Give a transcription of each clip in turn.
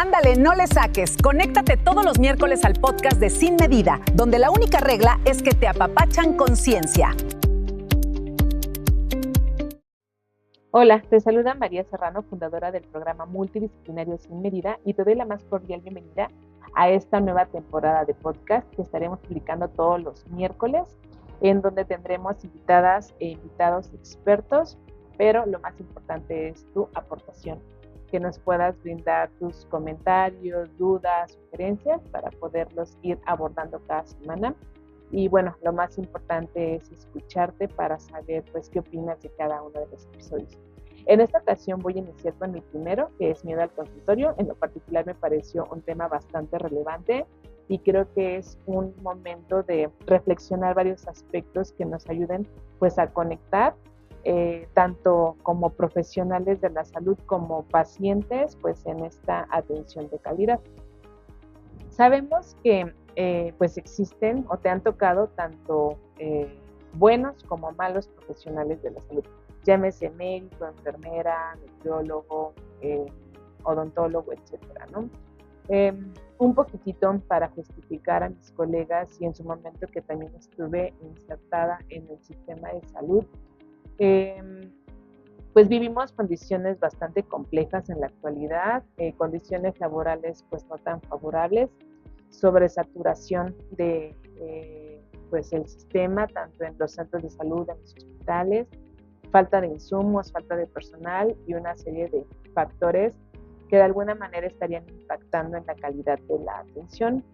Ándale, no le saques. Conéctate todos los miércoles al podcast de Sin Medida, donde la única regla es que te apapachan con ciencia. Hola, te saluda María Serrano, fundadora del programa multidisciplinario Sin Medida, y te doy la más cordial bienvenida a esta nueva temporada de podcast que estaremos publicando todos los miércoles, en donde tendremos invitadas e invitados expertos, pero lo más importante es tu aportación, que nos puedas brindar tus comentarios, dudas, sugerencias para poderlos ir abordando cada semana. Y bueno, lo más importante es escucharte para saber pues qué opinas de cada uno de los episodios. En esta ocasión voy a iniciar con el primero, que es miedo al consultorio. En lo particular me pareció un tema bastante relevante y creo que es un momento de reflexionar varios aspectos que nos ayuden pues a conectar tanto como profesionales de la salud como pacientes pues en esta atención de calidad. Sabemos que pues existen o te han tocado tanto buenos como malos profesionales de la salud, llámese médico, enfermera, nutriólogo, odontólogo, etcétera, ¿no? Un poquitito para justificar a mis colegas y en su momento que también estuve insertada en el sistema de salud, pues vivimos condiciones bastante complejas en la actualidad, condiciones laborales pues no tan favorables, sobresaturación de pues el sistema, tanto en los centros de salud, en los hospitales, falta de insumos, falta de personal y una serie de factores que de alguna manera estarían impactando en la calidad de la atención.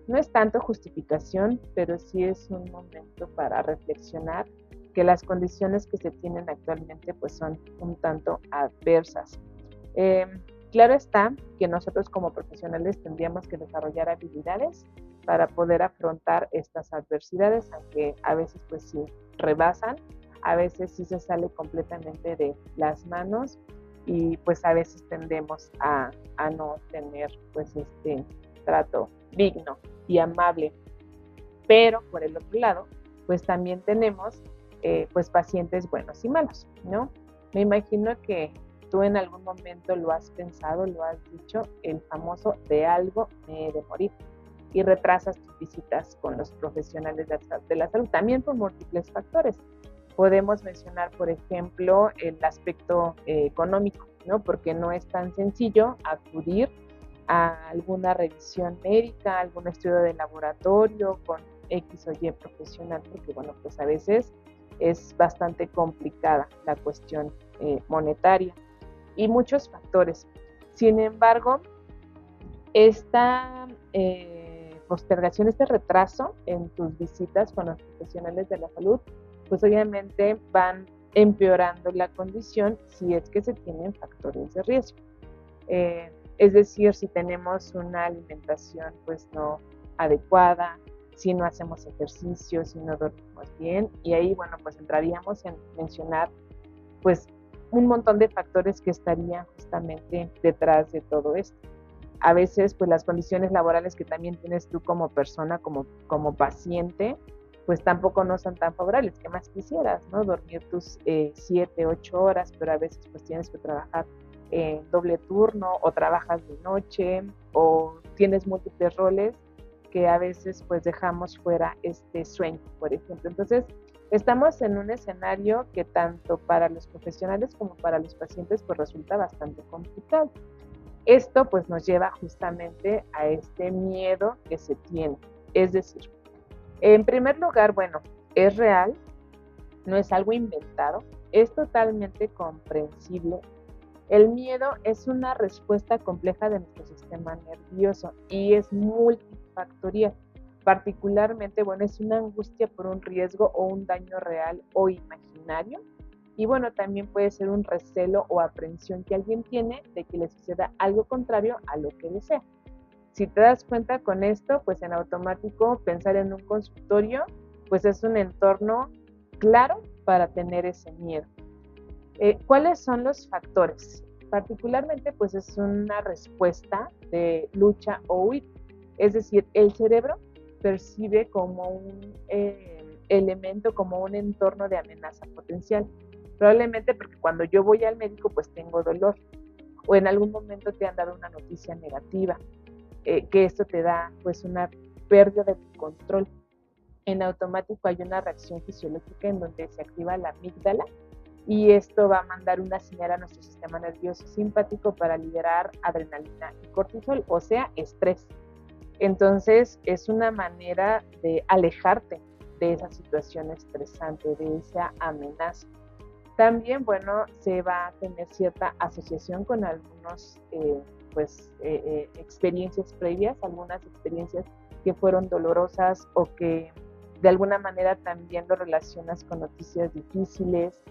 No es tanto justificación, pero sí es un momento para reflexionar que las condiciones que se tienen actualmente pues son un tanto adversas. Claro está que nosotros como profesionales tendríamos que desarrollar habilidades para poder afrontar estas adversidades, aunque a veces pues sí rebasan, a veces sí se sale completamente de las manos y pues a veces tendemos a no tener pues este trato digno y amable. Pero por el otro lado pues también tenemos pues pacientes buenos y malos, ¿no? Me imagino que tú en algún momento lo has pensado, lo has dicho, el famoso de algo me he de morir, y retrasas tus visitas con los profesionales de la salud, también por múltiples factores. Podemos mencionar, por ejemplo, el aspecto económico, ¿no? Porque no es tan sencillo acudir a alguna revisión médica, algún estudio de laboratorio con X o Y profesional, porque bueno, pues a veces es bastante complicada la cuestión monetaria y muchos factores. Sin embargo, esta postergación, este retraso en tus visitas con los profesionales de la salud, pues obviamente van empeorando la condición si es que se tienen factores de riesgo. Es decir, si tenemos una alimentación pues no adecuada, si no hacemos ejercicio, si no dormimos bien, y ahí, bueno, pues entraríamos en mencionar, pues, un montón de factores que estarían justamente detrás de todo esto. A veces, pues, las condiciones laborales que también tienes tú como persona, como paciente, pues tampoco no son tan favorables. ¿Qué más quisieras, no? Dormir tus 7, 8 horas, pero a veces, pues, tienes que trabajar en doble turno, o trabajas de noche, o tienes múltiples roles, que a veces pues dejamos fuera este sueño, por ejemplo. Entonces, estamos en un escenario que tanto para los profesionales como para los pacientes pues resulta bastante complicado. Esto pues nos lleva justamente a este miedo que se tiene. Es decir, en primer lugar, bueno, es real, no es algo inventado, es totalmente comprensible. El miedo es una respuesta compleja de nuestro sistema nervioso y es multifactorial. Particularmente, bueno, es una angustia por un riesgo o un daño real o imaginario. Y bueno, también puede ser un recelo o aprensión que alguien tiene de que le suceda algo contrario a lo que desea. Si te das cuenta con esto, pues en automático pensar en un consultorio, pues es un entorno claro para tener ese miedo. ¿Cuáles son los factores? Particularmente, pues es una respuesta de lucha o huida. Es decir, el cerebro percibe como un elemento, como un entorno de amenaza potencial. Probablemente porque cuando yo voy al médico, pues tengo dolor. o en algún momento te han dado una noticia negativa, que esto te da pues una pérdida de control. En automático hay una reacción fisiológica en donde se activa la amígdala y esto va a mandar una señal a nuestro sistema nervioso simpático para liberar adrenalina y cortisol, o sea, estrés. Entonces es una manera de alejarte de esa situación estresante, de esa amenaza. También, bueno, se va a tener cierta asociación con algunos, experiencias previas, algunas experiencias que fueron dolorosas o que de alguna manera también lo relacionas con noticias difíciles,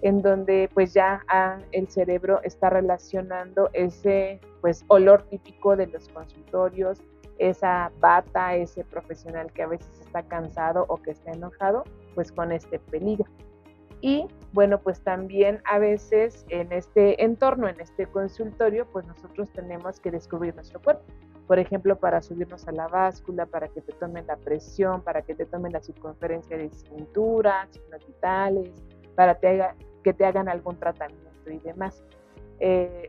en donde pues ya el cerebro está relacionando ese pues olor típico de los consultorios, esa bata, ese profesional que a veces está cansado o que está enojado, pues con este peligro. Y bueno, pues también a veces en este entorno, en este consultorio, pues nosotros tenemos que descubrir nuestro cuerpo. Por ejemplo, para subirnos a la báscula, para que te tomen la presión, para que te tomen la circunferencia de cintura, signos vitales, para que te hagan algún tratamiento y demás.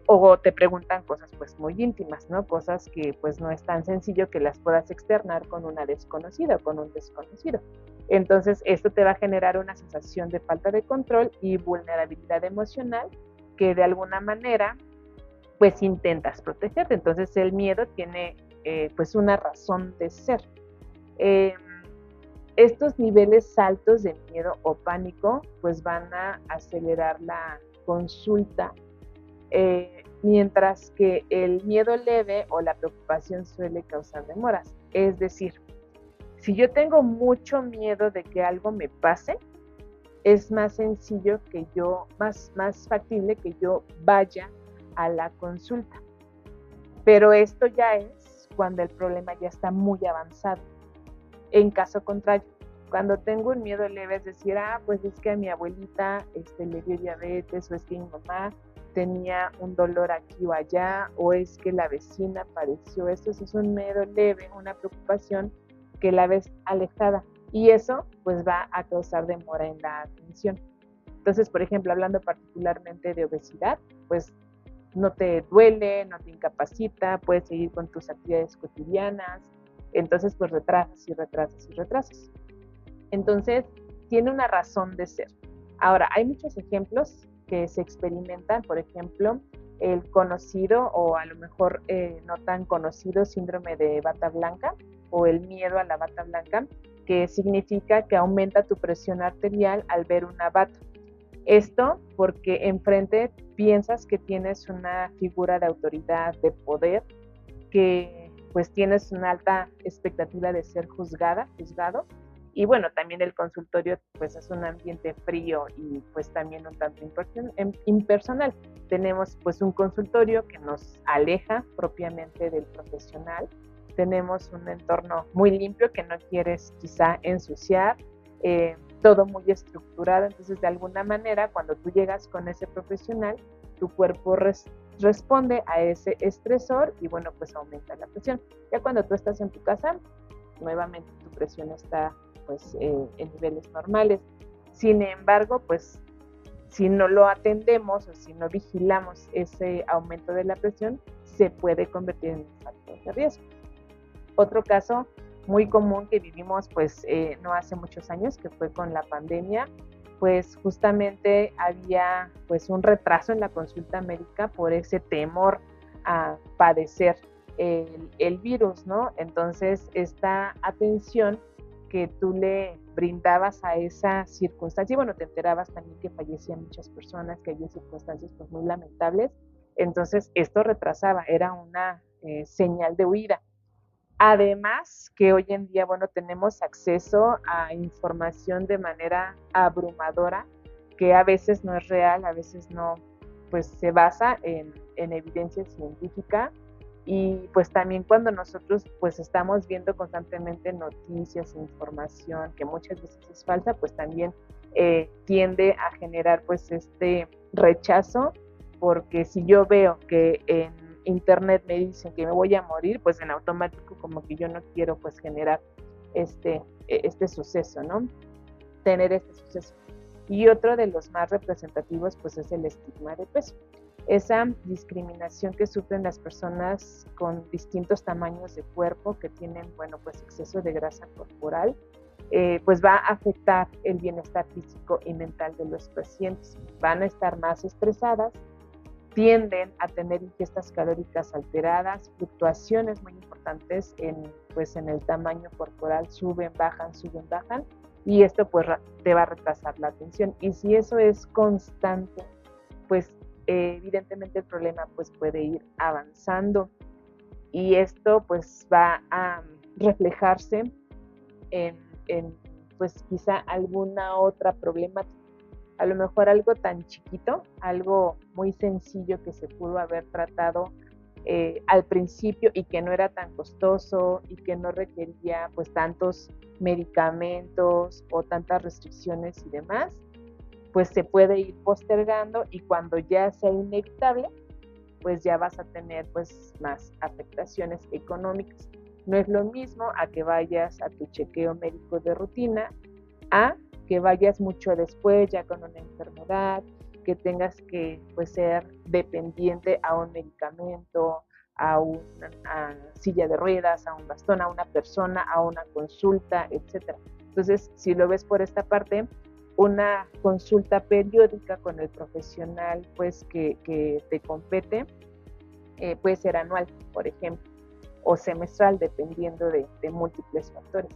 O te preguntan cosas pues muy íntimas, ¿no? Cosas que pues no es tan sencillo que las puedas externar con una desconocida o con un desconocido. Entonces esto te va a generar una sensación de falta de control y vulnerabilidad emocional que de alguna manera pues intentas protegerte. Entonces el miedo tiene pues una razón de ser. Estos niveles altos de miedo o pánico pues van a acelerar la consulta, mientras que el miedo leve o la preocupación suele causar demoras. Es decir, si yo tengo mucho miedo de que algo me pase, es más sencillo que yo, más factible que yo vaya a la consulta. Pero esto ya es cuando el problema ya está muy avanzado. En caso contrario, cuando tengo un miedo leve, es decir, pues es que a mi abuelita le dio diabetes, o es que mi mamá tenía un dolor aquí o allá, o es que la vecina padeció esto, es un miedo leve, una preocupación que la ves alejada, y eso pues va a causar demora en la atención. Entonces, por ejemplo, hablando particularmente de obesidad, pues no te duele, no te incapacita, puedes seguir con tus actividades cotidianas, entonces pues retrasas. Entonces, tiene una razón de ser. Ahora, hay muchos ejemplos que se experimentan, por ejemplo, el conocido o a lo mejor no tan conocido síndrome de bata blanca o el miedo a la bata blanca, que significa que aumenta tu presión arterial al ver una bata. Esto porque enfrente piensas que tienes una figura de autoridad, de poder, que pues tienes una alta expectativa de ser juzgado. Y bueno, también el consultorio pues es un ambiente frío y pues también un tanto impersonal. Tenemos pues un consultorio que nos aleja propiamente del profesional. Tenemos un entorno muy limpio que no quieres quizá ensuciar, todo muy estructurado. Entonces de alguna manera cuando tú llegas con ese profesional, tu cuerpo responde a ese estresor y bueno, pues aumenta la presión. Ya cuando tú estás en tu casa, nuevamente tu presión está pues en niveles normales. Sin embargo, pues si no lo atendemos o si no vigilamos ese aumento de la presión, se puede convertir en un factor de riesgo. Otro caso muy común que vivimos pues no hace muchos años, que fue con la pandemia, pues justamente había pues un retraso en la consulta médica por ese temor a padecer el virus, ¿no? Entonces esta atención que tú le brindabas a esa circunstancia, y bueno, te enterabas también que fallecían muchas personas, que había circunstancias pues muy lamentables, entonces esto retrasaba, era una señal de huida. Además que hoy en día, bueno, tenemos acceso a información de manera abrumadora, que a veces no es real, a veces no, pues se basa en evidencia científica. Y pues también cuando nosotros pues estamos viendo constantemente noticias, información que muchas veces es falsa, pues también tiende a generar pues este rechazo, porque si yo veo que en internet me dicen que me voy a morir, pues en automático como que yo no quiero pues generar este suceso, ¿no? Tener este suceso. Y otro de los más representativos pues es el estigma de peso. esa discriminación que sufren las personas con distintos tamaños de cuerpo que tienen, bueno, pues exceso de grasa corporal, pues va a afectar el bienestar físico y mental de los pacientes. Van a estar más estresadas, tienden a tener ingestas calóricas alteradas, fluctuaciones muy importantes pues en el tamaño corporal, suben, bajan, y esto pues te va a retrasar la atención. Y si eso es constante, pues evidentemente el problema pues puede ir avanzando y esto pues va a reflejarse en pues quizá alguna otra problemática. A lo mejor algo tan chiquito, algo muy sencillo que se pudo haber tratado al principio y que no era tan costoso y que no requería pues tantos medicamentos o tantas restricciones y demás, pues se puede ir postergando y cuando ya sea inevitable, pues ya vas a tener pues más afectaciones económicas. No es lo mismo a que vayas a tu chequeo médico de rutina, a que vayas mucho después ya con una enfermedad, que tengas que pues ser dependiente a un medicamento, a una silla de ruedas, a un bastón, a una persona, a una consulta, etc. Entonces, si lo ves por esta parte, una consulta periódica con el profesional pues que te compete puede ser anual, por ejemplo, o semestral, dependiendo de múltiples factores.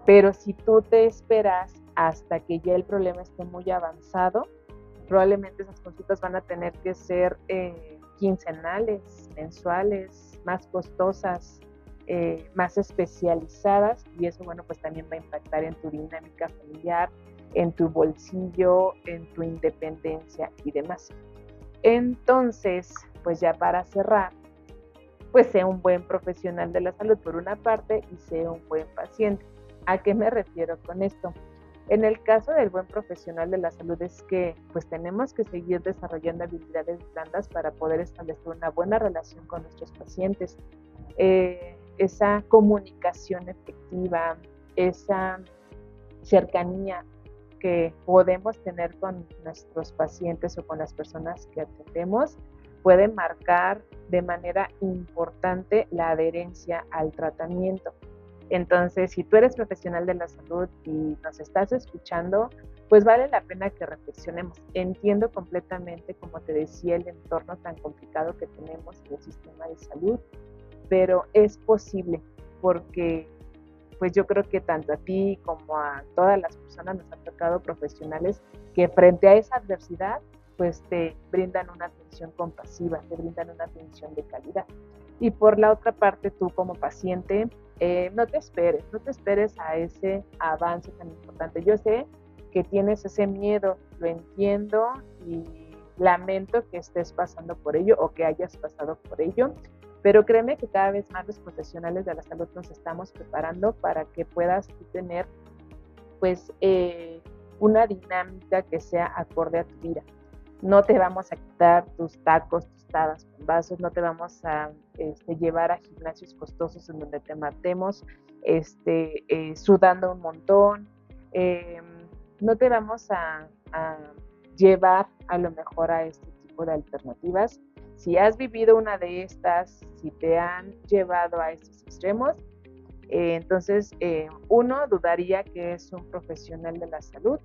Pero si tú te esperas hasta que ya el problema esté muy avanzado, probablemente esas consultas van a tener que ser quincenales, mensuales, más costosas, más especializadas, y eso, bueno, pues también va a impactar en tu dinámica familiar, en tu bolsillo, en tu independencia y demás. Entonces, pues ya para cerrar, pues sea un buen profesional de la salud por una parte y sea un buen paciente. ¿A qué me refiero con esto? En el caso del buen profesional de la salud es que pues tenemos que seguir desarrollando habilidades blandas para poder establecer una buena relación con nuestros pacientes. Esa comunicación efectiva, esa cercanía que podemos tener con nuestros pacientes o con las personas que atendemos puede marcar de manera importante la adherencia al tratamiento. Entonces, si tú eres profesional de la salud y nos estás escuchando, pues vale la pena que reflexionemos. Entiendo completamente, como te decía, el entorno tan complicado que tenemos en el sistema de salud, pero es posible porque pues yo creo que tanto a ti como a todas las personas nos han tocado profesionales que frente a esa adversidad pues te brindan una atención compasiva, te brindan una atención de calidad. Y por la otra parte, tú como paciente, no te esperes a ese avance tan importante. Yo sé que tienes ese miedo, lo entiendo y lamento que estés pasando por ello o que hayas pasado por ello, pero créeme que cada vez más los profesionales de la salud nos estamos preparando para que puedas tener pues una dinámica que sea acorde a tu vida. No te vamos a quitar tus tacos, tostadas con vasos, no te vamos a llevar a gimnasios costosos en donde te matemos sudando un montón, no te vamos a llevar a lo mejor a este tipo de alternativas. Si has vivido una de estas, si te han llevado a estos extremos, entonces uno, dudaría que es un profesional de la salud.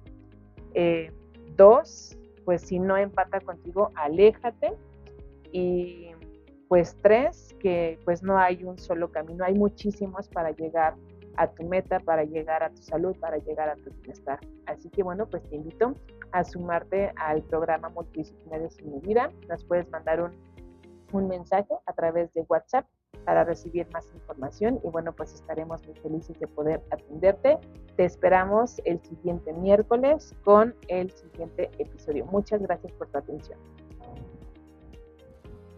Dos, pues si no empata contigo, aléjate. Y pues tres, que pues no hay un solo camino, hay muchísimos para llegar a tu meta, para llegar a tu salud, para llegar a tu bienestar. Así que bueno, pues te invito a sumarte al programa Multidisciplinares en mi vida. Nos puedes mandar un mensaje a través de WhatsApp para recibir más información y bueno, pues estaremos muy felices de poder atenderte. Te esperamos el siguiente miércoles con el siguiente episodio. Muchas gracias por tu atención.